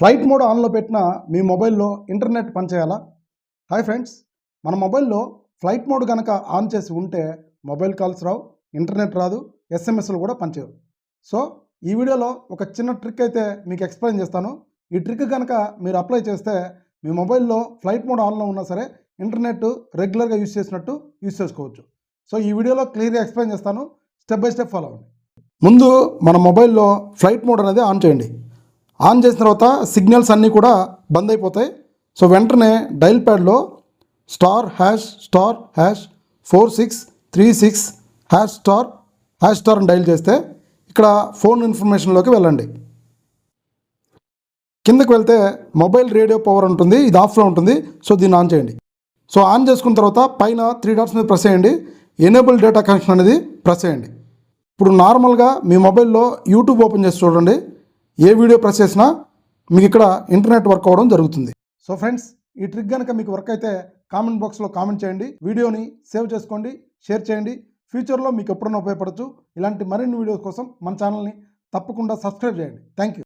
Flight mode ఆన్లో పెట్టిన మీ మొబైల్లో ఇంటర్నెట్ పనిచేయాలా? హాయ్ ఫ్రెండ్స్, మన మొబైల్లో ఫ్లైట్ మోడ్ కనుక ఆన్ చేసి ఉంటే మొబైల్ కాల్స్ రావు, ఇంటర్నెట్ రాదు, ఎస్ఎంఎస్లు కూడా పనిచేయవు. సో ఈ వీడియోలో ఒక చిన్న ట్రిక్ అయితే మీకు ఎక్స్ప్లెయిన్ చేస్తాను. ఈ ట్రిక్ కనుక మీరు అప్లై చేస్తే మీ మొబైల్లో ఫ్లైట్ మోడ్ ఆన్లో ఉన్నా సరే ఇంటర్నెట్ రెగ్యులర్గా యూజ్ చేసినట్టు యూజ్ చేసుకోవచ్చు. సో ఈ వీడియోలో క్లియర్గా ఎక్స్ప్లెయిన్ చేస్తాను, స్టెప్ బై స్టెప్ ఫాలో అవ్వండి. ముందు మన మొబైల్లో ఫ్లైట్ మోడ్ అనేది ఆన్ చేయండి. ఆన్ చేసిన తర్వాత సిగ్నల్స్ అన్నీ కూడా బంద్ అయిపోతాయి. సో వెంటనే డైల్ ప్యాడ్లో *#4636#స్టార్ అని డైల్ చేస్తే ఇక్కడ ఫోన్ ఇన్ఫర్మేషన్లోకి వెళ్ళండి. కిందకి వెళ్తే మొబైల్ రేడియో పవర్ ఉంటుంది, ఇది ఆఫ్లో ఉంటుంది. సో దీన్ని ఆన్ చేయండి. సో ఆన్ చేసుకున్న తర్వాత పైన 3 డాట్స్ మీద ప్రెస్ చేయండి. ఎనేబుల్ డేటా కనెక్షన్ అనేది ప్రెస్ చేయండి. ఇప్పుడు నార్మల్గా మీ మొబైల్లో యూట్యూబ్ ఓపెన్ చేసి చూడండి. ఏ వీడియో ప్రెస్ చేసినా మీకు ఇక్కడ ఇంటర్నెట్ వర్క్ అవ్వడం జరుగుతుంది. సో ఫ్రెండ్స్, ఈ ట్రిక్ కనుక మీకు వర్క్ అయితే కామెంట్ బాక్స్లో కామెంట్ చేయండి. వీడియోని సేవ్ చేసుకోండి, షేర్ చేయండి. ఫ్యూచర్లో మీకు ఎప్పుడైనా ఉపయోగపడచ్చు. ఇలాంటి మరిన్ని వీడియోస్ కోసం మన ఛానల్ని తప్పకుండా సబ్స్క్రైబ్ చేయండి. Thank you.